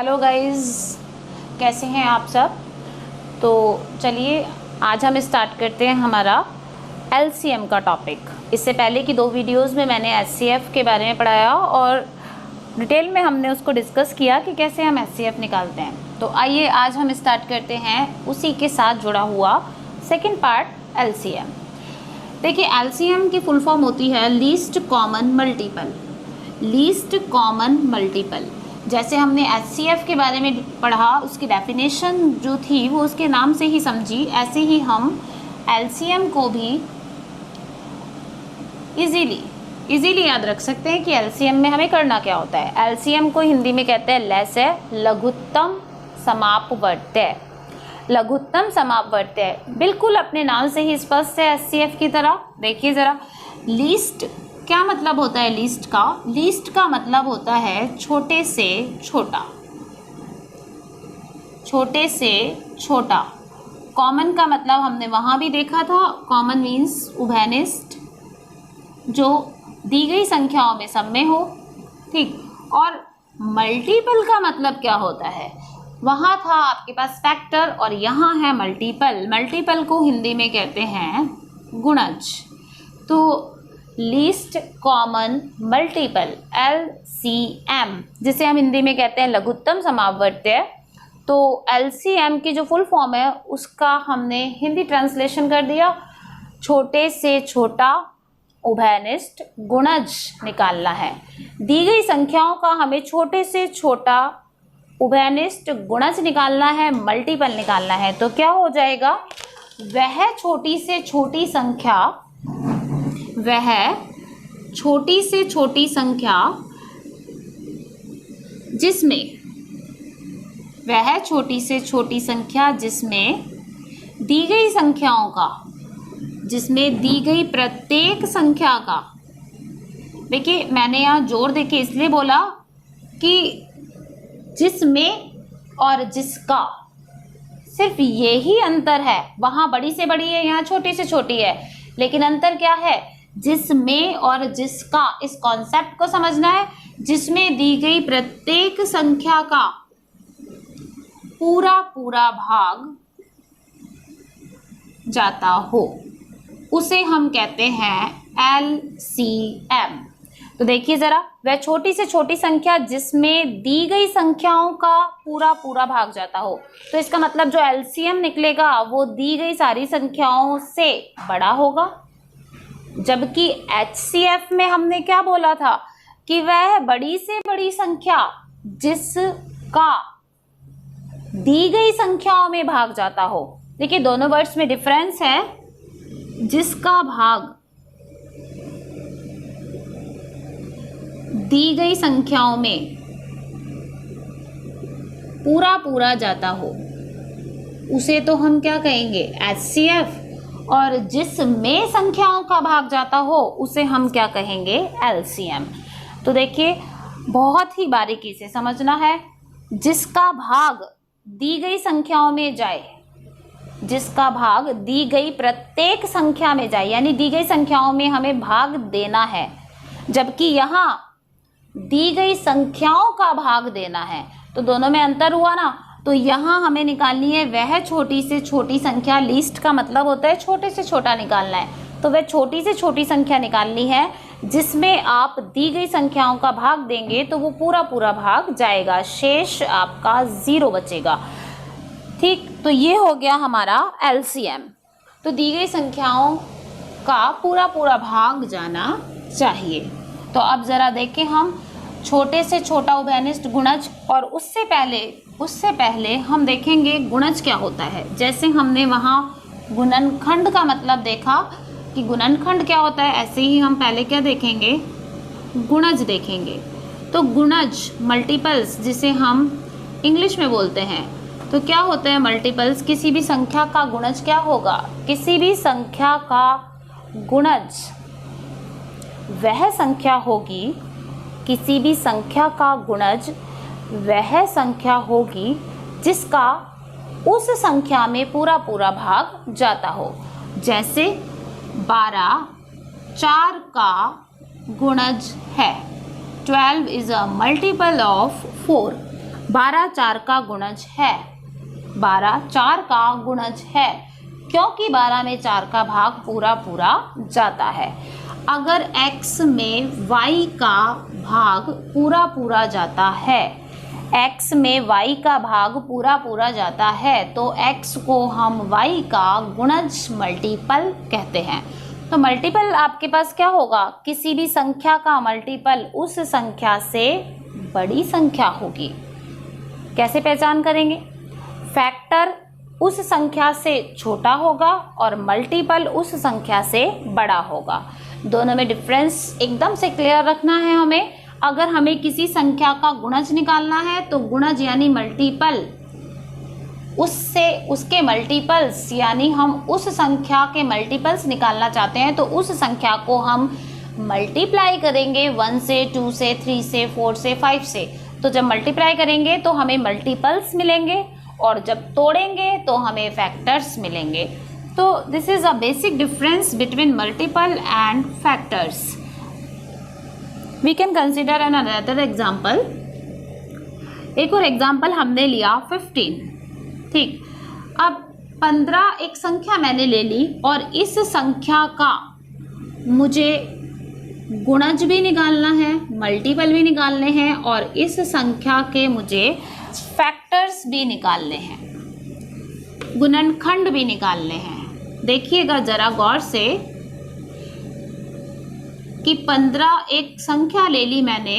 Hello guys, कैसे हैं आप सब। तो चलिए आज हम स्टार्ट करते हैं हमारा एलसीएम का टॉपिक। इससे पहले की 2 वीडियोस में मैंने एचसीएफ के बारे में पढ़ाया और डिटेल में हमने उसको डिस्कस किया कि कैसे हम एचसीएफ निकालते हैं। तो आइए आज हम स्टार्ट करते हैं उसी के साथ जुड़ा हुआ सेकेंड पार्ट एलसीएम। देखिए एलसीएम की फुल फॉर्म होती है least common multiple. Least common multiple, जैसे हमने एचसीएफ के बारे में पढ़ा, उसकी डेफिनेशन जो थी वो उसके नाम से ही समझी, ऐसे ही हम एलसीएम को भी इजीली याद रख सकते हैं कि एलसीएम में हमें करना क्या होता है। एलसीएम को हिंदी में कहते हैं लैसे लघुत्तम समापवर्त्य। लघुत्तम समापवर्त्य बिल्कुल अपने नाम से ही स्पष्ट है एचसीएफ की तरह। देखिए ज़रा, लीस्ट क्या मतलब होता है लीस्ट का? लीस्ट का मतलब होता है छोटे से छोटा, छोटे से छोटा। कॉमन का मतलब हमने वहाँ भी देखा था, कॉमन मीन्स उभयनिष्ठ, जो दी गई संख्याओं में सब में हो, ठीक। और मल्टीपल का मतलब क्या होता है? वहाँ था आपके पास फैक्टर और यहाँ है मल्टीपल। मल्टीपल को हिंदी में कहते हैं गुणज। तो लीस्ट कॉमन मल्टीपल LCM, जिसे हम हिंदी में कहते हैं लघुत्तम समापवर्त्य। तो LCM की जो फुल फॉर्म है उसका हमने हिंदी ट्रांसलेशन कर दिया, छोटे से छोटा उभयनिष्ठ गुणज निकालना है। दी गई संख्याओं का हमें छोटे से छोटा उभयनिष्ठ गुणज निकालना है, मल्टीपल निकालना है। तो क्या हो जाएगा? वह छोटी से छोटी संख्या, वह छोटी से छोटी संख्या जिसमें, वह छोटी से छोटी संख्या जिसमें दी गई संख्याओं का, जिसमें दी गई प्रत्येक संख्या का, देखिए मैंने यहाँ जोर देके इसलिए बोला कि जिसमें और जिसका सिर्फ यही अंतर है। वहाँ बड़ी से बड़ी है, यहाँ छोटी से छोटी है, लेकिन अंतर क्या है? जिसमें और जिसका। इस कॉन्सेप्ट को समझना है। जिसमें दी गई प्रत्येक संख्या का पूरा पूरा भाग जाता हो, उसे हम कहते हैं LCM। तो देखिए जरा, वह छोटी से छोटी संख्या जिसमें दी गई संख्याओं का पूरा पूरा भाग जाता हो। तो इसका मतलब जो LCM निकलेगा वो दी गई सारी संख्याओं से बड़ा होगा। जबकि HCF में हमने क्या बोला था कि वह बड़ी से बड़ी संख्या जिसका दी गई संख्याओं में भाग जाता हो। देखिए दोनों वर्ड्स में डिफरेंस है। जिसका भाग दी गई संख्याओं में पूरा पूरा जाता हो, उसे तो हम क्या कहेंगे? HCF। और जिसमें संख्याओं का भाग जाता हो उसे हम क्या कहेंगे? LCM। तो देखिए बहुत ही बारीकी से समझना है। जिसका भाग दी गई संख्याओं में जाए, जिसका भाग दी गई प्रत्येक संख्या में जाए, यानी दी गई संख्याओं में हमें भाग देना है, जबकि यहाँ दी गई संख्याओं का भाग देना है। तो दोनों में अंतर हुआ ना। तो यहाँ हमें निकालनी है वह छोटी से छोटी संख्या। लीस्ट का मतलब होता है छोटे से छोटा निकालना है। तो वह छोटी से छोटी संख्या निकालनी है जिसमें आप दी गई संख्याओं का भाग देंगे तो वो पूरा पूरा भाग जाएगा, शेष आपका 0 बचेगा, ठीक। तो ये हो गया हमारा LCM। तो दी गई संख्याओं का पूरा पूरा भाग जाना चाहिए। तो अब ज़रा देखें हम छोटे से छोटा उभयनिष्ठ गुणज, और उससे पहले हम देखेंगे गुणज क्या होता है। जैसे हमने वहाँ गुणनखंड का मतलब देखा कि गुणनखंड क्या होता है, ऐसे ही हम पहले क्या देखेंगे? गुणज देखेंगे। तो गुणज मल्टीपल्स, जिसे हम इंग्लिश में बोलते हैं, तो क्या होता है मल्टीपल्स? किसी भी संख्या का गुणज क्या होगा? किसी भी संख्या का गुणज वह संख्या होगी, किसी भी संख्या का गुणज वह संख्या होगी जिसका उस संख्या में पूरा पूरा भाग जाता हो। जैसे 12 4 का गुणज है। 12 इज अ मल्टीपल ऑफ 4। 12 4 का गुणज है, 12 4 का गुणज है, क्योंकि 12 में 4 का भाग पूरा पूरा जाता है। अगर x में y का भाग पूरा पूरा जाता है, x में y का भाग पूरा पूरा जाता है, तो x को हम y का गुणज मल्टीपल कहते हैं। तो मल्टीपल आपके पास क्या होगा, किसी भी संख्या का मल्टीपल उस संख्या से बड़ी संख्या होगी। कैसे पहचान करेंगे, फैक्टर उस संख्या से छोटा होगा और मल्टीपल उस संख्या से बड़ा होगा। दोनों में डिफरेंस एकदम से क्लियर रखना है हमें। अगर हमें किसी संख्या का गुणज निकालना है तो गुणज यानी मल्टीपल, उससे उसके मल्टीपल्स यानी हम उस संख्या के मल्टीपल्स निकालना चाहते हैं तो उस संख्या को हम मल्टीप्लाई करेंगे 1 से, 2 से, 3 से, 4 से, 5 से। तो जब मल्टीप्लाई करेंगे तो हमें मल्टीपल्स मिलेंगे और जब तोड़ेंगे तो हमें फैक्टर्स मिलेंगे। तो this is a basic difference between multiple and factors. We can consider an another example. एक और एग्जाम्पल हमने लिया 15, ठीक। अब 15 एक संख्या मैंने ले ली और इस संख्या का मुझे गुणज भी निकालना है, मल्टीपल भी निकालने हैं और इस संख्या के मुझे फैक्टर्स भी निकालने हैं, गुणनखंड भी निकालने हैं। देखिएगा जरा गौर से कि 15 एक संख्या ले ली मैंने।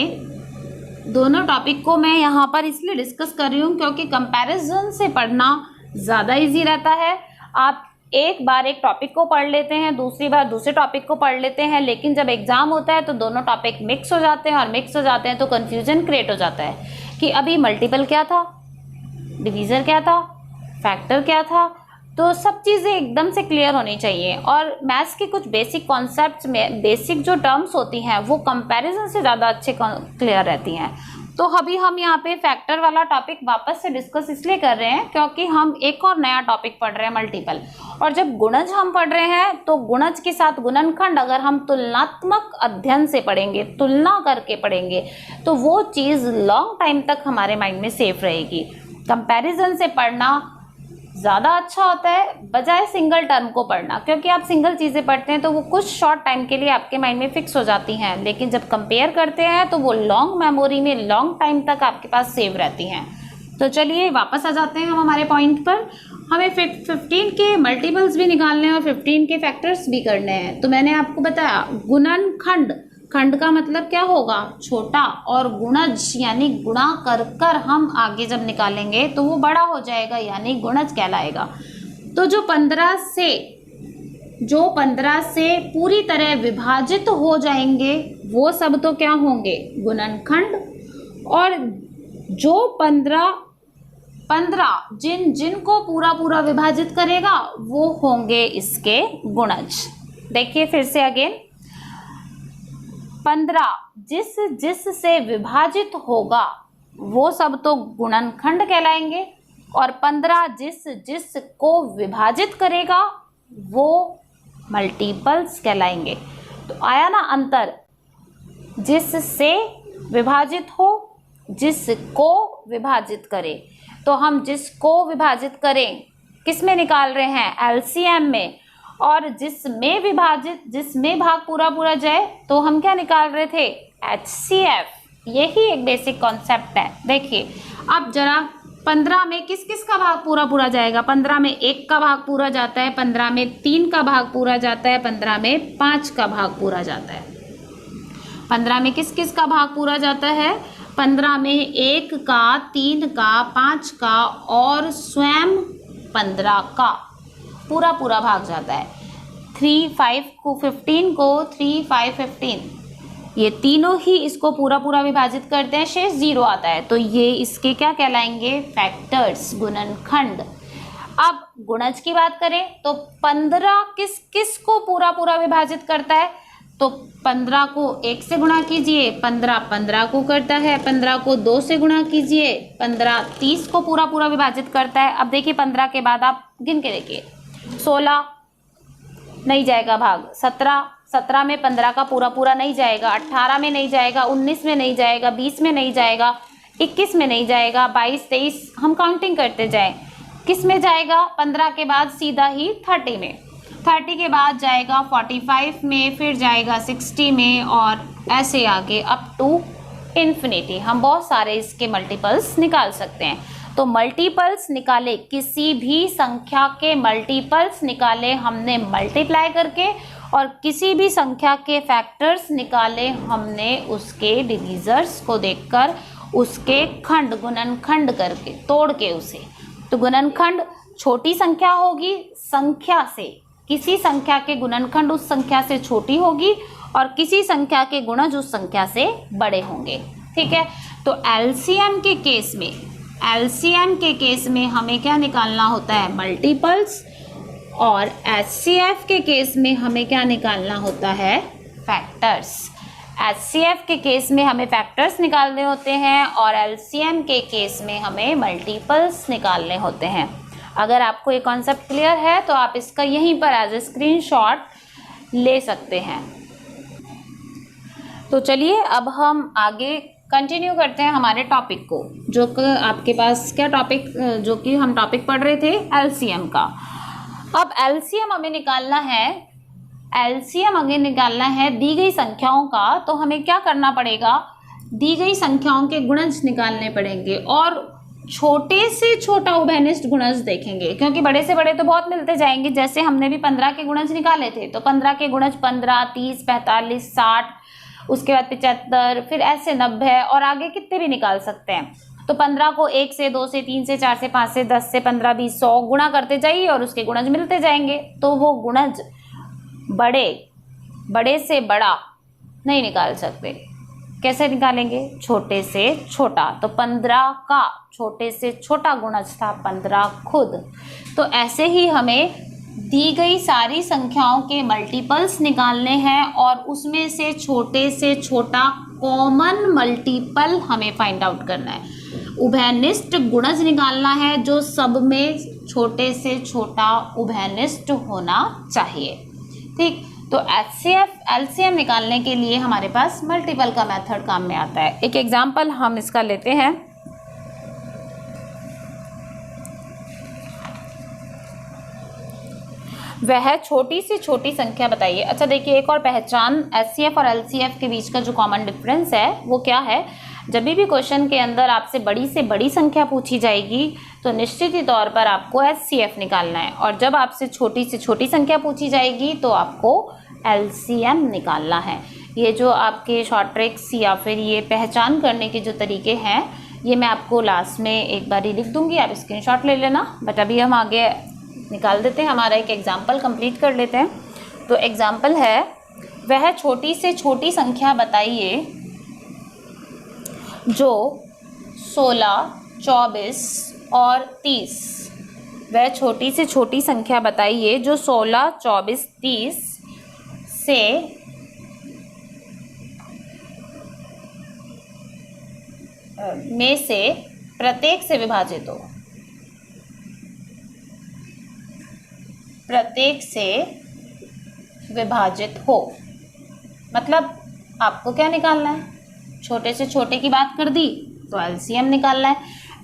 दोनों टॉपिक को मैं यहाँ पर इसलिए डिस्कस कर रही हूँ क्योंकि कंपैरिजन से पढ़ना ज़्यादा इजी रहता है। आप एक बार एक टॉपिक को पढ़ लेते हैं, दूसरी बार दूसरे टॉपिक को पढ़ लेते हैं, लेकिन जब एग्जाम होता है तो दोनों टॉपिक मिक्स हो जाते हैं और मिक्स हो जाते हैं तो कन्फ्यूजन क्रिएट हो जाता है कि अभी मल्टीपल क्या था, डिवीज़र क्या था, फैक्टर क्या था। तो सब चीज़ें एकदम से क्लियर होनी चाहिए। और मैथ्स की कुछ बेसिक कॉन्सेप्ट्स में बेसिक जो टर्म्स होती हैं वो कंपैरिजन से ज़्यादा अच्छे क्लियर रहती हैं। तो अभी हम यहाँ पे फैक्टर वाला टॉपिक वापस से डिस्कस इसलिए कर रहे हैं क्योंकि हम एक और नया टॉपिक पढ़ रहे हैं, मल्टीपल। और जब गुणज हम पढ़ रहे हैं तो गुणज के साथ गुणनखंड अगर हम तुलनात्मक अध्ययन से पढ़ेंगे, तुलना करके पढ़ेंगे, तो वो चीज़ लॉन्ग टाइम तक हमारे माइंड में सेफ रहेगी। कंपैरिजन से पढ़ना ज़्यादा अच्छा होता है बजाय सिंगल टर्म को पढ़ना, क्योंकि आप सिंगल चीज़ें पढ़ते हैं तो वो कुछ शॉर्ट टाइम के लिए आपके माइंड में फिक्स हो जाती हैं, लेकिन जब कंपेयर करते हैं तो वो लॉन्ग मेमोरी में लॉन्ग टाइम तक आपके पास सेव रहती हैं। तो चलिए वापस आ जाते हैं हम हमारे पॉइंट पर। हमें 15 के मल्टीपल्स भी निकालने हैं और 15 के फैक्टर्स भी करने हैं। तो मैंने आपको बताया गुणनखंड, खंड का मतलब क्या होगा, छोटा, और गुणज यानी गुणा कर कर हम आगे जब निकालेंगे तो वो बड़ा हो जाएगा यानी गुणज कहलाएगा। तो जो 15 से पूरी तरह विभाजित हो जाएंगे वो सब तो क्या होंगे, गुणनखंड। और जो 15 जिनको पूरा पूरा विभाजित करेगा वो होंगे इसके गुणज। देखिए फिर से अगेन, 15 जिस से विभाजित होगा वो सब तो गुणनखंड कहलाएंगे और 15 जिस को विभाजित करेगा वो मल्टीपल्स कहलाएंगे। तो आया ना अंतर, जिस से विभाजित हो, जिसको विभाजित करे। तो हम जिसको विभाजित करें किस में निकाल रहे हैं, एलसीएम में, और जिसमें भाग पूरा पूरा जाए तो हम क्या निकाल रहे थे, एचसीएफ। यही एक बेसिक कॉन्सेप्ट है। देखिए अब जरा 15 में किस किस का भाग पूरा पूरा जाएगा, 15 में 1 का भाग पूरा जाता है, 15 में 3 का भाग पूरा जाता है, 15 में 5 का भाग पूरा जाता है। 15 में किस किस का भाग पूरा जाता है, 15 में 1 का, 3 का, 5 का और स्वयं 15 का पूरा पूरा भाग जाता है। 3, 5 को 15 को 3, 5, 15 ये तीनों ही इसको पूरा पूरा विभाजित करते हैं, शेष 0 आता है। तो ये इसके क्या कहलाएंगे, फैक्टर्स, गुणनखंड। अब गुणज की बात करें तो 15 किस किस को पूरा पूरा विभाजित करता है, तो 15 को 1 से गुणा कीजिए, 15 को करता है, 15 को 2 से गुणा कीजिए, 15 30 को पूरा पूरा विभाजित करता है। अब देखिए 15 के बाद आप गिन के देखिए, 16 नहीं जाएगा भाग, 17 में 15 का पूरा पूरा नहीं जाएगा, 18 में नहीं जाएगा, 19 में नहीं जाएगा, 20 में नहीं जाएगा, 21 में नहीं जाएगा, 22, 23 हम काउंटिंग करते जाएं। किस में जाएगा? 15 के बाद सीधा ही 30 में, 30 के बाद जाएगा 45 में, फिर जाएगा 60 में और ऐसे आगे अप टू इन्फिनिटी। हम बहुत सारे इसके मल्टीपल्स निकाल सकते हैं। तो मल्टीपल्स निकाले, किसी भी संख्या के मल्टीपल्स निकाले हमने मल्टीप्लाई करके, और किसी भी संख्या के फैक्टर्स निकाले हमने उसके डिवीजर्स को देखकर, उसके खंड गुणनखंड करके तोड़ के उसे। तो गुणनखंड छोटी संख्या होगी संख्या से, किसी संख्या के गुणनखंड उस संख्या से छोटी होगी और किसी संख्या के गुणज उस संख्या से बड़े होंगे। ठीक है, तो एलसीएम के केस में हमें क्या निकालना होता है? मल्टीपल्स, और एचसीएफ के केस में हमें क्या निकालना होता है? फैक्टर्स। एचसीएफ के केस में हमें फैक्टर्स निकालने होते हैं और एलसीएम के केस में हमें मल्टीपल्स निकालने होते हैं। अगर आपको ये कॉन्सेप्ट क्लियर है तो आप इसका यहीं पर एज ए स्क्रीनशॉट ले सकते हैं। तो चलिए अब हम आगे कंटिन्यू करते हैं हमारे टॉपिक को, जो कि आपके पास क्या टॉपिक, जो कि हम टॉपिक पढ़ रहे थे एलसीएम का। अब एलसीएम हमें निकालना है दी गई संख्याओं का। तो हमें क्या करना पड़ेगा? दी गई संख्याओं के गुणज निकालने पड़ेंगे और छोटे से छोटा उभयनिष्ठ गुणज देखेंगे, क्योंकि बड़े से बड़े तो बहुत मिलते जाएंगे। जैसे हमने भी 15 के गुणज निकाले थे, तो 15 के गुणज 15, 30, 45, 60, उसके बाद 75, फिर ऐसे 90 और आगे कितने भी निकाल सकते हैं। तो 15 को 1 से 2 से 3 से 4 से 5 से 10 से 15 20 100 गुणा करते जाइए और उसके गुणज मिलते जाएंगे। तो वो गुणज बड़े से बड़ा नहीं निकाल सकते। कैसे निकालेंगे? छोटे से छोटा। तो 15 का छोटे से छोटा गुणज था 15 खुद। तो ऐसे ही हमें दी गई सारी संख्याओं के मल्टीपल्स निकालने हैं और उसमें से छोटा कॉमन मल्टीपल हमें फाइंड आउट करना है। उभयनिष्ठ गुणज निकालना है जो सब में छोटे से छोटा उभयनिष्ठ होना चाहिए। ठीक, तो एलसीएम निकालने के लिए हमारे पास मल्टीपल का मेथड काम में आता है। एक एग्जांपल हम इसका लेते हैं। वह छोटी से छोटी संख्या बताइए। अच्छा देखिए, एक और पहचान एचसीएफ और एलसीएफ के बीच का जो कॉमन डिफरेंस है वो क्या है? जब भी क्वेश्चन के अंदर आपसे बड़ी से बड़ी संख्या पूछी जाएगी तो निश्चित ही तौर पर आपको एचसीएफ निकालना है, और जब आपसे छोटी से छोटी संख्या पूछी जाएगी तो आपको एलसीएम निकालना है। ये जो आपके शॉर्ट ट्रिक्स या फिर ये पहचान करने के जो तरीके हैं, ये मैं आपको लास्ट में एक बार ही लिख दूंगी, आप स्क्रीनशॉट ले लेना। बट अभी हम आगे निकाल देते हैं, हमारा एक एग्जाम्पल कंप्लीट कर लेते हैं। तो एग्जाम्पल है, वह छोटी से छोटी संख्या बताइए जो 16, 24 और 30। वह छोटी से छोटी संख्या बताइए जो 16, 24, 30 से में से प्रत्येक से विभाजित हो। प्रत्येक से विभाजित हो मतलब आपको क्या निकालना है? छोटे से छोटे की बात कर दी तो एलसीएम निकालना है।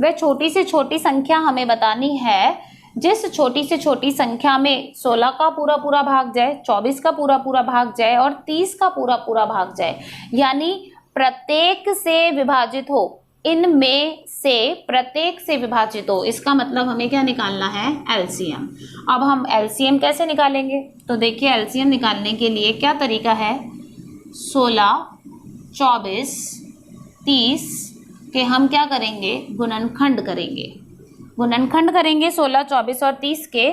वह छोटी से छोटी संख्या हमें बतानी है जिस छोटी से छोटी संख्या में 16 का पूरा भाग जाए, 24 का पूरा भाग जाए और 30 का पूरा भाग जाए, यानी प्रत्येक से विभाजित हो। इनमें से प्रत्येक से विभाजित हो, इसका मतलब हमें क्या निकालना है? एलसीएम। अब हम एलसीएम कैसे निकालेंगे? तो देखिए, एलसीएम निकालने के लिए क्या तरीका है? 16, 24, 30 के हम क्या करेंगे? गुणनखंड करेंगे। 16, 24 और 30 के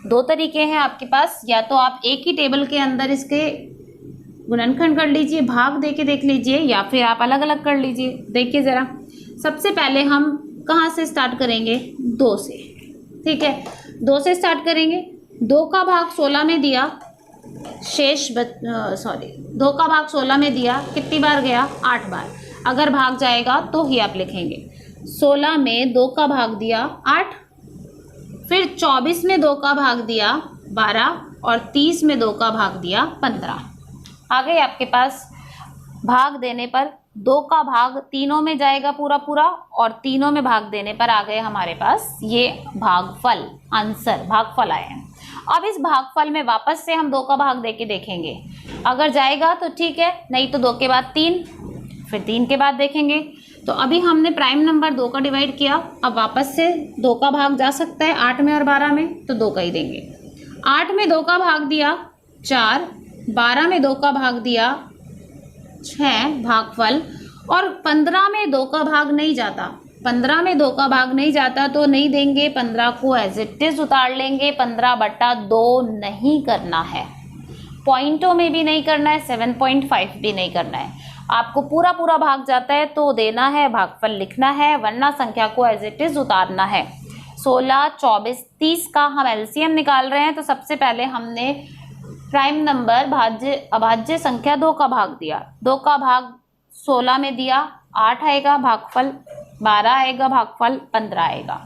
दो तरीके हैं आपके पास। या तो आप एक ही टेबल के अंदर इसके गुणनखंड कर लीजिए, भाग दे के देख लीजिए, या फिर आप अलग अलग कर लीजिए। देखिए ज़रा, सबसे पहले हम कहाँ से स्टार्ट करेंगे? 2 से। ठीक है, 2 से स्टार्ट करेंगे। 2 का भाग 16 में दिया, 2 का भाग 16 में दिया, कितनी बार गया? 8 बार। अगर भाग जाएगा तो ही आप लिखेंगे। 16 में 2 का भाग दिया 8, फिर 24 में 2 का भाग दिया 12 और 30 में 2 का भाग दिया 15। आ गए आपके पास भाग देने पर 2 का भाग तीनों में जाएगा पूरा पूरा, और तीनों में भाग देने पर आ गए हमारे पास ये भागफल, आंसर भागफल आए हैं। अब इस भागफल में वापस से हम 2 का भाग देके देखेंगे, अगर जाएगा तो ठीक है, नहीं तो 2 के बाद 3, फिर 3 के बाद देखेंगे। तो अभी हमने प्राइम नंबर 2 का डिवाइड किया, अब वापस से 2 का भाग जा सकता है 8 में और 12 में, तो 2 का ही देंगे। 8 में 2 का भाग दिया 4, 12 में 2 का भाग दिया 6 भागफल, और 15 में 2 का भाग नहीं जाता, 15 में 2 का भाग नहीं जाता तो नहीं देंगे, 15 को एज इट इज उतार लेंगे, 15/2 नहीं करना है, पॉइंटों में भी नहीं करना है, 7.5 भी नहीं करना है, आपको पूरा पूरा भाग जाता है तो देना है, भागफल लिखना है, वरना संख्या को एज इट इज उतारना है। 16, 24, 30 का हम एलसीएम निकाल रहे हैं, तो सबसे पहले हमने प्राइम नंबर भाज्य अभाज्य संख्या 2 का भाग दिया, 2 का भाग 16 में दिया, 8 आएगा भागफल, 12 आएगा भागफल, 15 आएगा।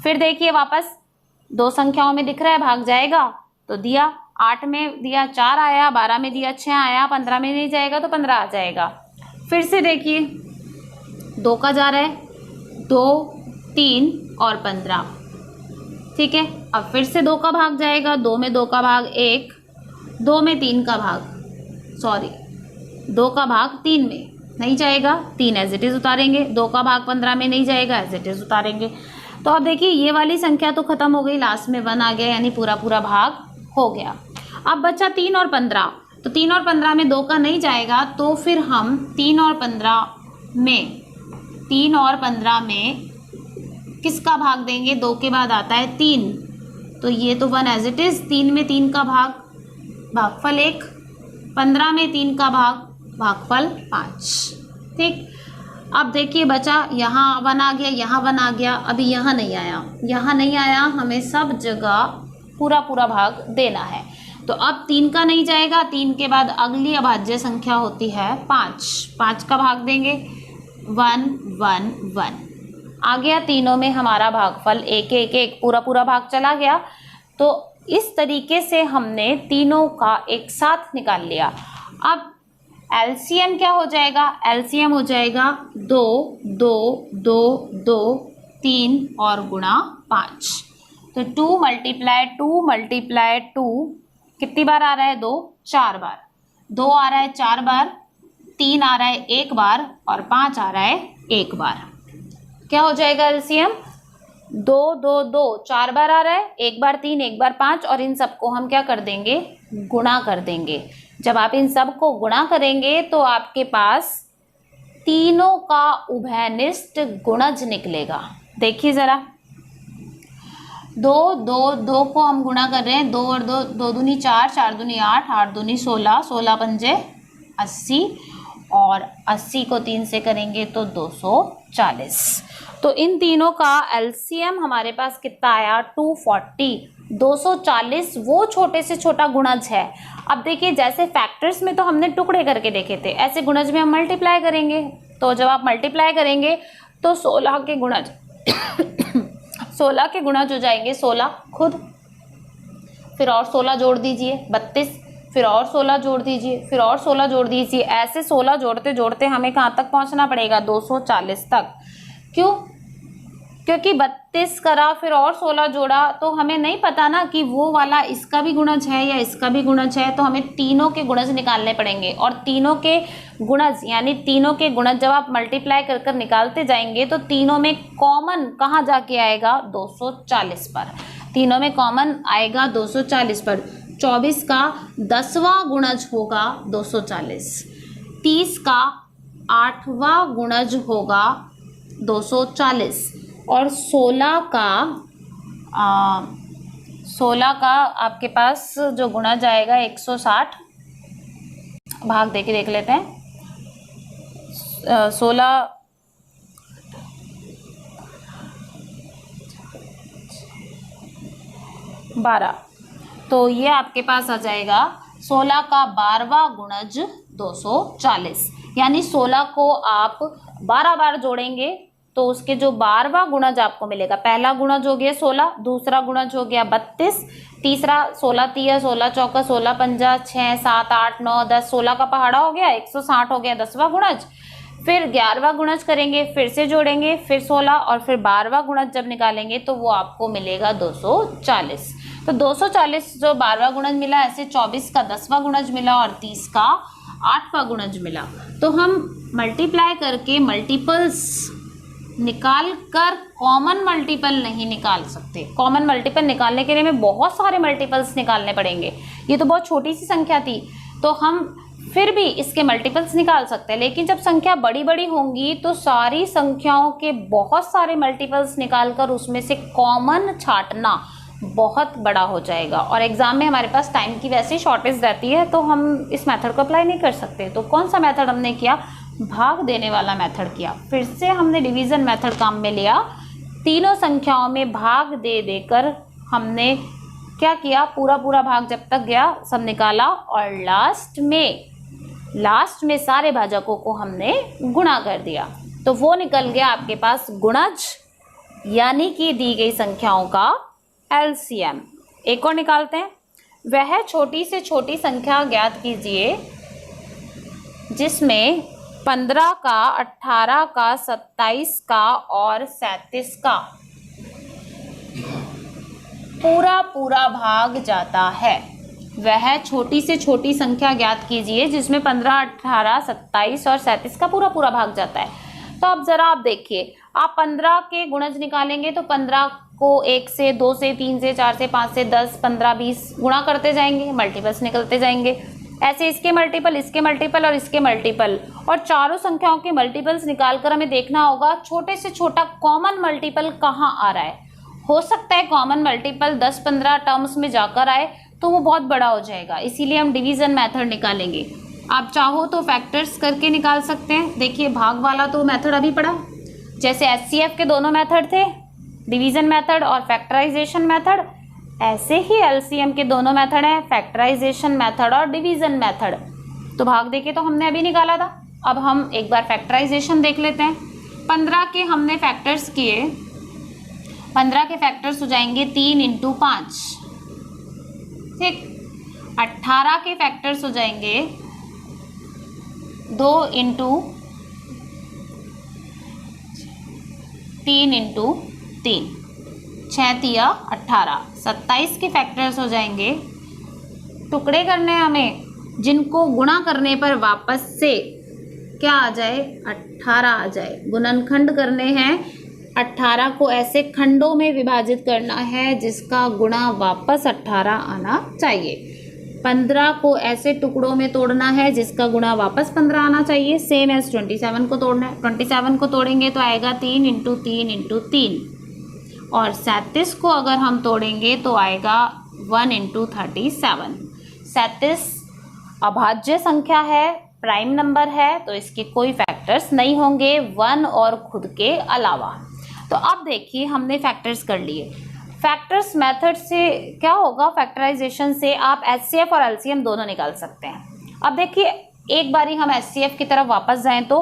फिर देखिए वापस 2 संख्याओं में दिख रहा है भाग जाएगा तो दिया, 8 में दिया 4 आया, 12 में दिया 6 आया, 15 में नहीं जाएगा तो 15 आ जाएगा। फिर से देखिए 2 का जा रहा है, 2, 3 और 15, ठीक है। अब फिर से 2 का भाग जाएगा, 2 में 2 का भाग 1, 2 में 3 का भाग, 2 का भाग 3 में नहीं जाएगा, 3 एज इट इज उतारेंगे, 2 का भाग 15 में नहीं जाएगा, एज इट इज उतारेंगे। तो अब देखिए ये वाली संख्या तो खत्म हो गई, लास्ट में 1 आ गया, यानी पूरा पूरा भाग हो गया। अब बचा 3 और 15, तो 3 और 15 में 2 का नहीं जाएगा, तो फिर हम 3 और 15 में किसका भाग देंगे, 2 के बाद आता है 3, तो ये तो 1 एज इट इज, 3 में 3 का भाग भागफल 1, 15 में 3 का भाग भागफल 5, ठीक। अब देखिए बचा यहाँ 1 आ गया, यहाँ 1 आ गया, अभी यहाँ नहीं आया, यहाँ नहीं आया, हमें सब जगह पूरा पूरा भाग देना है। तो अब 3 का नहीं जाएगा, 3 के बाद अगली अभाज्य संख्या होती है 5, 5 का भाग देंगे, 1 1 1 आ गया, तीनों में हमारा भागफल 1 1 1 पूरा पूरा भाग चला गया। तो इस तरीके से हमने तीनों का एक साथ निकाल लिया। अब एलसीएम क्या हो जाएगा, एलसीएम हो जाएगा 2 2 2 2 3 और गुणा 5, तो 2 × 2 कितनी बार आ रहा है, 2 4 बार, 2 आ रहा है 4 बार, 3 आ रहा है 1 बार और 5 आ रहा है 1 बार। क्या हो जाएगा एलसीएम, 2 2 2 4 बार आ रहा है, 1 बार 3 1 बार 5, और इन सबको हम क्या कर देंगे, गुणा कर देंगे। जब आप इन सब को गुणा करेंगे तो आपके पास तीनों का उभयनिष्ठ गुणज निकलेगा। देखिए जरा, 2 2 2 को हम गुणा कर रहे हैं, 2 और 2 2 दूनी 4, 4 दूनी 8, 8 दूनी 16, 16 पंजे 80, और 80 को 3 से करेंगे तो 240। तो इन तीनों का एलसीएम हमारे पास कितना आया, 240। 240 वो छोटे से छोटा गुणज है। अब देखिए जैसे फैक्टर्स में तो हमने टुकड़े करके देखे थे, ऐसे गुणज में हम मल्टीप्लाई करेंगे। तो जब आप मल्टीप्लाई करेंगे तो 16 के गुणज 16 के गुणज हो जाएंगे 16 खुद, फिर और 16 जोड़ दीजिए 32, फिर और 16 जोड़ दीजिए, फिर और 16 जोड़ दीजिए, ऐसे 16 जोड़ते जोड़ते हमें कहाँ तक पहुँचना पड़ेगा, 240 तक। क्यों, क्योंकि 32 करा फिर और 16 जोड़ा, तो हमें नहीं पता ना कि वो वाला इसका भी गुणज है या इसका भी गुणज है, तो हमें तीनों के गुणज निकालने पड़ेंगे। और तीनों के गुणज यानी तीनों के गुणज जब आप मल्टीप्लाई कर कर निकालते जाएंगे तो तीनों में कॉमन कहाँ जाके आएगा, 240 पर। तीनों में कॉमन आएगा 240 पर। 24 का 10वां गुणज होगा 240, 30 का 8वां गुणज होगा 240, और 16 का आपके पास जो गुणज आएगा 160। भाग देके देख लेते हैं। 16 12, तो ये आपके पास आ जाएगा 16 का 12वां गुणज 240, यानी 16 को आप 12 बार जोड़ेंगे तो उसके जो 12वां गुणज आपको मिलेगा, पहला गुणज हो गया 16, दूसरा गुणज हो गया 32, तीसरा 16 तिया 16 चौका 16 पंजा 6 7 8 9 10, 16 का पहाड़ा हो गया 160 हो गया 10वां गुणज। फिर 11वां गुणज करेंगे, फिर से जोड़ेंगे, फिर 16 और फिर 12वां गुणज जब निकालेंगे तो वो आपको मिलेगा 240। तो 240 जो 12वां गुणज मिला, ऐसे 24 का 10वां गुणज मिला और 30 का 8वां गुणज मिला। तो हम मल्टीप्लाई करके मल्टीपल्स निकाल कर कॉमन मल्टीपल नहीं निकाल सकते। कॉमन मल्टीपल निकालने के लिए हमें बहुत सारे मल्टीपल्स निकालने पड़ेंगे। ये तो बहुत छोटी सी संख्या थी, तो हम फिर भी इसके मल्टीपल्स निकाल सकते हैं, लेकिन जब संख्या बड़ी बड़ी होंगी तो सारी संख्याओं के बहुत सारे मल्टीपल्स निकालकर उसमें से कॉमन छांटना बहुत बड़ा हो जाएगा और एग्जाम में हमारे पास टाइम की वैसे ही शॉर्टेज रहती है, तो हम इस मेथड को अप्लाई नहीं कर सकते। तो कौन सा मेथड हमने किया? भाग देने वाला मेथड किया। फिर से हमने डिवीज़न मेथड काम में लिया, तीनों संख्याओं में भाग दे देकर हमने क्या किया, पूरा पूरा भाग जब तक गया सब निकाला और लास्ट में सारे भाजकों को हमने गुणा कर दिया। तो वो निकल गया आपके पास गुणज, यानी कि दी गई संख्याओं का एलसीएम। एक और निकालते हैं। वह छोटी से छोटी संख्या ज्ञात कीजिए जिसमें 15 का, 18 का, 27 का और 37 का पूरा पूरा भाग जाता है। वह छोटी से छोटी संख्या ज्ञात कीजिए जिसमें 15, 18, 27 और 37 का पूरा पूरा भाग जाता है। तो अब जरा आप देखिए, आप 15 के गुणज निकालेंगे तो 15 को 1 से, 2 से, 3 से, 4 से, 5 से, 10, 15, 20 गुणा करते जाएंगे, मल्टीपल्स निकलते जाएंगे। ऐसे इसके मल्टीपल, इसके मल्टीपल और इसके मल्टीपल, और चारों संख्याओं के मल्टीपल्स निकालकर हमें देखना होगा छोटे से छोटा कॉमन मल्टीपल कहाँ आ रहा है। हो सकता है कॉमन मल्टीपल 10-15 टर्म्स में जाकर आए तो वो बहुत बड़ा हो जाएगा, इसीलिए हम डिवीज़न मेथड निकालेंगे। आप चाहो तो फैक्टर्स करके निकाल सकते हैं। देखिए भाग वाला तो मेथड अभी पढ़ा, जैसे एचसीएफ के दोनों मेथड थे, डिवीज़न मेथड और फैक्टराइजेशन मेथड, ऐसे ही एलसीएम के दोनों मेथड हैं, फैक्टराइजेशन मेथड और डिवीज़न मेथड। तो भाग देके तो हमने अभी निकाला था, अब हम एक बार फैक्टराइजेशन देख लेते हैं। 15 के हमने फैक्टर्स किए, 15 के फैक्टर्स हो जाएंगे 3 × 5, ठीक। 18 के फैक्टर्स हो जाएंगे 2 × 3 × 3, 6 तिया 18। 27 के फैक्टर्स हो जाएंगे, टुकड़े करने हैं हमें जिनको गुणा करने पर वापस से क्या आ जाए, 18 आ जाए। गुणनखंड करने हैं, 18 को ऐसे खंडों में विभाजित करना है जिसका गुणा वापस 18 आना चाहिए। 15 को ऐसे टुकड़ों में तोड़ना है जिसका गुणा वापस 15 आना चाहिए। सेम एज 27 को तोड़ना है, 27 को तोड़ेंगे तो आएगा 3 × 3 × 3, और 37 को अगर हम तोड़ेंगे तो आएगा 1 × 37। 37 अभाज्य संख्या है, प्राइम नंबर है, तो इसके कोई फैक्टर्स नहीं होंगे 1 और खुद के अलावा। तो अब देखिए हमने फैक्टर्स कर लिए। फैक्टर्स मेथड से क्या होगा, फैक्टराइजेशन से आप एचसीएफ और एलसीएम दोनों निकाल सकते हैं। अब देखिए एक बारी हम एचसीएफ की तरफ वापस जाएं तो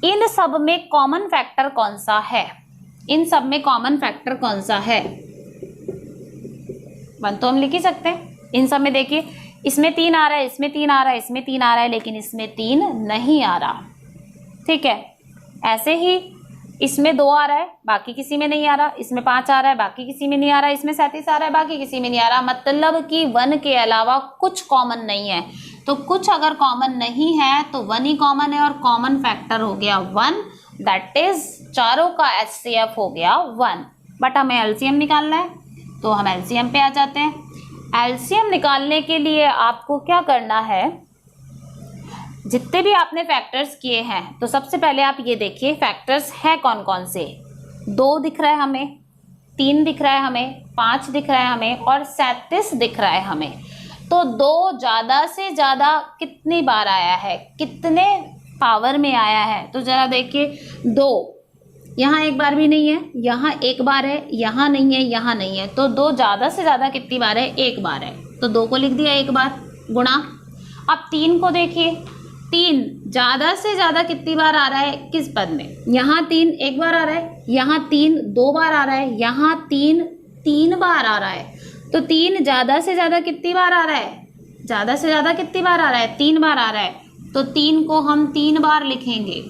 इन सब में कॉमन फैक्टर कौन सा है, इन सब में कॉमन फैक्टर कौन सा है, 1 तो हम लिख ही सकते हैं। इन सब में देखिए, इसमें 3 आ रहा है, इसमें 3 आ रहा है, इसमें 3 आ रहा है, लेकिन इसमें 3 नहीं आ रहा, ठीक है। ऐसे ही इसमें 2 आ रहा है, बाकी किसी में नहीं आ रहा, इसमें 5 आ रहा है, बाकी किसी में नहीं आ रहा, इसमें 37 आ रहा है, बाकी किसी में नहीं आ रहा। मतलब कि 1 के अलावा कुछ कॉमन नहीं है। तो कुछ अगर कॉमन नहीं है तो 1 ही कॉमन है, और कॉमन फैक्टर हो गया 1, दैट इज चारों का एचसीएफ हो गया 1। बट हमें एलसीएम निकालना है, तो हम एलसीएम पे आ जाते हैं। एलसीएम निकालने के लिए आपको क्या करना है, जितने भी आपने फैक्टर्स किए हैं तो सबसे पहले आप ये देखिए फैक्टर्स हैं कौन कौन से। 2 दिख रहा है हमें, 3 दिख रहा है हमें, 5 दिख रहा है हमें, और 37 दिख रहा है हमें। तो 2 ज़्यादा से ज़्यादा कितनी बार आया है, कितने पावर में आया है, तो ज़रा देखिए 2 यहाँ एक बार भी नहीं है, यहाँ एक बार है, यहाँ नहीं है, यहाँ नहीं है। तो 2 ज़्यादा से ज़्यादा कितनी बार है, एक बार है, तो 2 को लिख दिया एक बार गुणा। अब 3 को देखिए, 3 ज़्यादा से ज़्यादा कितनी बार आ रहा है किस पद में? यहाँ 3 एक बार आ रहा है, यहाँ 3 2 बार आ रहा है, यहाँ 3 3 बार आ रहा है। तो 3 ज़्यादा से ज़्यादा कितनी बार आ रहा है? ज़्यादा से ज़्यादा कितनी बार आ रहा है? 3 बार आ रहा है। तो 3 को हम 3 बार लिखेंगे।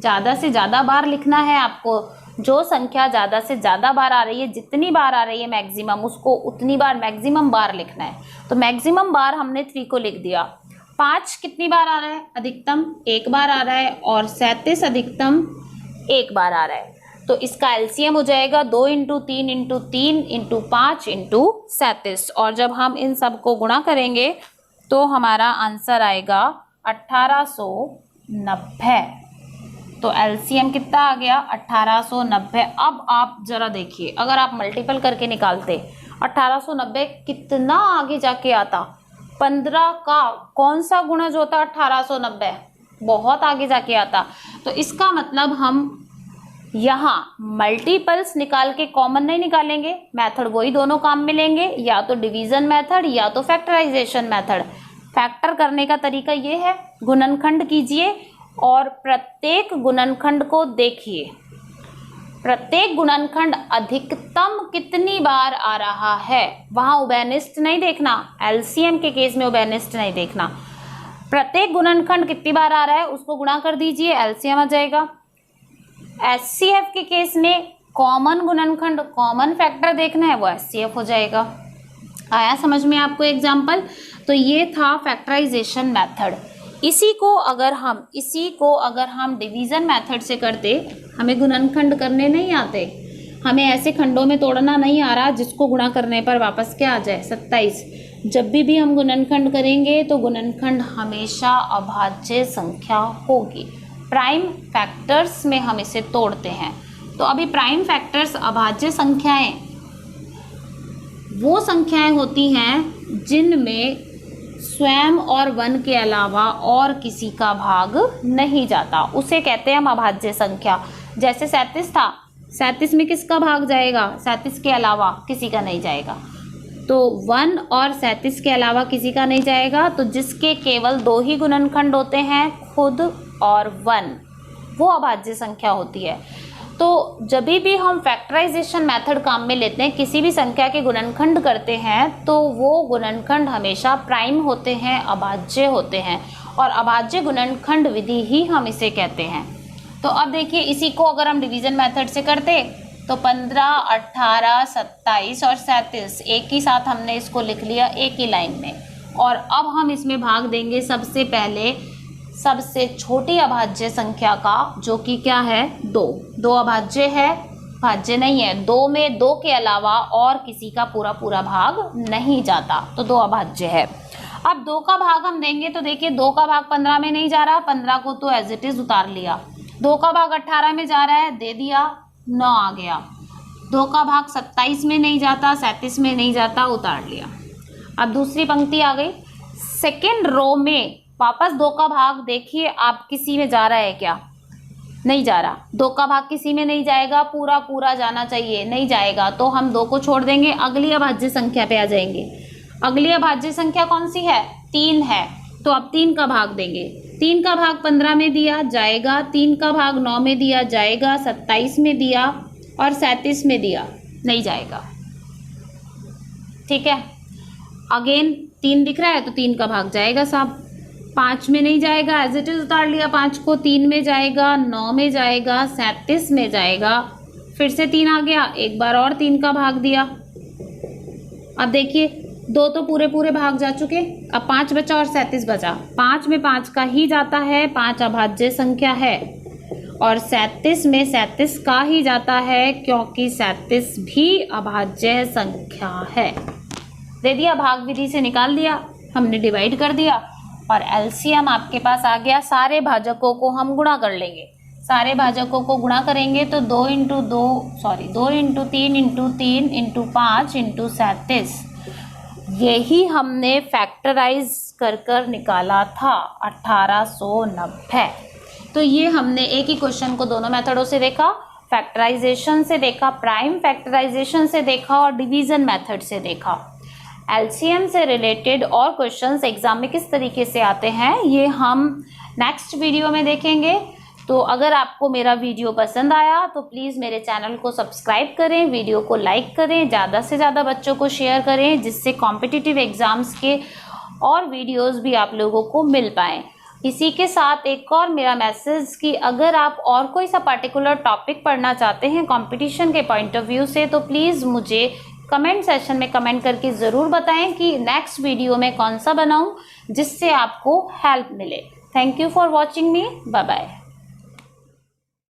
ज़्यादा से ज़्यादा बार लिखना है आपको। जो संख्या ज़्यादा से ज़्यादा बार आ रही है, जितनी बार आ रही है मैक्सिमम, उसको उतनी बार मैक्सिमम बार लिखना है। तो मैक्सिमम बार हमने 3 को लिख दिया। 5 कितनी बार आ रहा है? अधिकतम 1 बार आ रहा है। और 37 अधिकतम 1 बार आ रहा है। तो इसका एलसीएम हो जाएगा 2 × 3 × 3 × 5 × 37। और जब हम इन सब को गुणा करेंगे तो हमारा आंसर आएगा 1890। तो एलसीएम कितना आ गया? 1890। अब आप जरा देखिए, अगर आप मल्टीपल करके निकालते 1890 कितना आगे जाके आता? 15 का कौन सा गुणा जो होता 1890? बहुत आगे जाके आता। तो इसका मतलब हम यहाँ मल्टीपल्स निकाल के कॉमन नहीं निकालेंगे, मेथड वही दोनों काम में लेंगे, या तो डिवीजन मेथड या तो फैक्टराइजेशन मेथड। फैक्टर करने का तरीका ये है, गुणनखंड कीजिए और प्रत्येक गुणनखंड को देखिए। प्रत्येक गुणनखंड अधिकतम कितनी बार आ रहा है, वहाँ उभयनिष्ठ नहीं देखना। एलसीएम के केस में उभयनिष्ठ नहीं देखना। प्रत्येक गुणनखंड कितनी बार आ रहा है उसको गुणा कर दीजिए, एलसीएम आ जाएगा। एचसीएफ के केस में कॉमन गुणनखंड, कॉमन फैक्टर देखना है, वो एचसीएफ हो जाएगा। आया समझ में आपको एग्जाम्पल? तो ये था फैक्टराइजेशन मेथड। इसी को अगर हम डिवीज़न मेथड से करते, हमें गुणनखंड करने नहीं आते, हमें ऐसे खंडों में तोड़ना नहीं आ रहा जिसको गुणा करने पर वापस क्या आ जाए? 27। जब भी हम गुणनखंड करेंगे तो गुणनखंड हमेशा अभाज्य संख्या होगी। प्राइम फैक्टर्स में हम इसे तोड़ते हैं। तो अभी प्राइम फैक्टर्स अभाज्य संख्याएं वो संख्याएं होती हैं जिनमें स्वयं और 1 के अलावा और किसी का भाग नहीं जाता, उसे कहते हैं हम अभाज्य संख्या। जैसे 37 था, 37 में किसका भाग जाएगा? 37 के अलावा किसी का नहीं जाएगा। तो 1 और 37 के अलावा किसी का नहीं जाएगा। तो जिसके केवल 2 ही गुणनखंड होते हैं, खुद और 1, वो अभाज्य संख्या होती है। तो जब भी हम फैक्टराइजेशन मेथड काम में लेते हैं, किसी भी संख्या के गुणनखंड करते हैं, तो वो गुणनखंड हमेशा प्राइम होते हैं, अभाज्य होते हैं। और अभाज्य गुणनखंड विधि ही हम इसे कहते हैं। तो अब देखिए, इसी को अगर हम डिवीजन मेथड से करते तो 15, 18, 27 और 37 एक ही साथ हमने इसको लिख लिया एक ही लाइन में। और अब हम इसमें भाग देंगे सबसे पहले सबसे छोटी अभाज्य संख्या का, जो कि क्या है? 2। 2 अभाज्य है, भाज्य नहीं है। 2 में 2 के अलावा और किसी का पूरा भाग नहीं जाता, तो 2 अभाज्य है। अब 2 का भाग हम देंगे तो देखिए 2 का भाग 15 में नहीं जा रहा, 15 को तो एज इट इज उतार लिया। 2 का भाग 18 में जा रहा है, दे दिया, 9 आ गया। 2 का भाग 27 में नहीं जाता, 37 में नहीं जाता, उतार लिया। अब दूसरी पंक्ति आ गई। सेकेंड रो में वापस 2 का भाग देखिए, आप किसी में जा रहा है क्या? नहीं जा रहा। 2 का भाग किसी में नहीं जाएगा, पूरा जाना चाहिए, नहीं जाएगा। तो हम 2 को छोड़ देंगे, अगली अभाज्य संख्या पे आ जाएंगे। अगली अभाज्य संख्या कौन सी है? 3 है। तो अब 3 का भाग देंगे। 3 का भाग 15 में दिया जाएगा, 3 का भाग 9 में दिया जाएगा, 27 में दिया और 37 में दिया, नहीं जाएगा। ठीक है, अगेन 3 दिख रहा है तो 3 का भाग जाएगा साहब। 5 में नहीं जाएगा, एज इट इज उतार लिया 5 को। 3 में जाएगा, 9 में जाएगा, 37 में जाएगा, फिर से 3 आ गया, एक बार और 3 का भाग दिया। अब देखिए 2 तो पूरे भाग जा चुके, अब 5 बचा और 37 बचा। 5 में 5 का ही जाता है, 5 अभाज्य संख्या है। और 37 में 37 का ही जाता है, क्योंकि 37 भी अभाज्य संख्या है। दे दिया, भाग विधि से निकाल दिया, हमने डिवाइड कर दिया और एलसीएम आपके पास आ गया। सारे भाजकों को हम गुणा कर लेंगे। सारे भाजकों को गुणा करेंगे तो 2 × 3 × 3 × 5 × 37, यही हमने फैक्टराइज कर निकाला था 1890। तो ये हमने एक ही क्वेश्चन को दोनों मेथडों से देखा, फैक्टराइजेशन से देखा, प्राइम फैक्टराइजेशन से देखा और डिवीजन मेथड से देखा। एलसीएम से रिलेटेड और क्वेश्चंस एग्जाम में किस तरीके से आते हैं ये हम नेक्स्ट वीडियो में देखेंगे। तो अगर आपको मेरा वीडियो पसंद आया तो प्लीज़ मेरे चैनल को सब्सक्राइब करें, वीडियो को लाइक करें, ज़्यादा से ज़्यादा बच्चों को शेयर करें, जिससे कॉम्पिटिटिव एग्ज़ाम्स के और वीडियोस भी आप लोगों को मिल पाएँ। इसी के साथ एक और मेरा मैसेज कि अगर आप और कोई सा पर्टिकुलर टॉपिक पढ़ना चाहते हैं कंपटीशन के पॉइंट ऑफ व्यू से, तो प्लीज़ मुझे कमेंट सेशन में कमेंट करके ज़रूर बताएं कि नेक्स्ट वीडियो में कौन सा बनाऊं जिससे आपको हेल्प मिले। Thank you for watching me. Bye bye.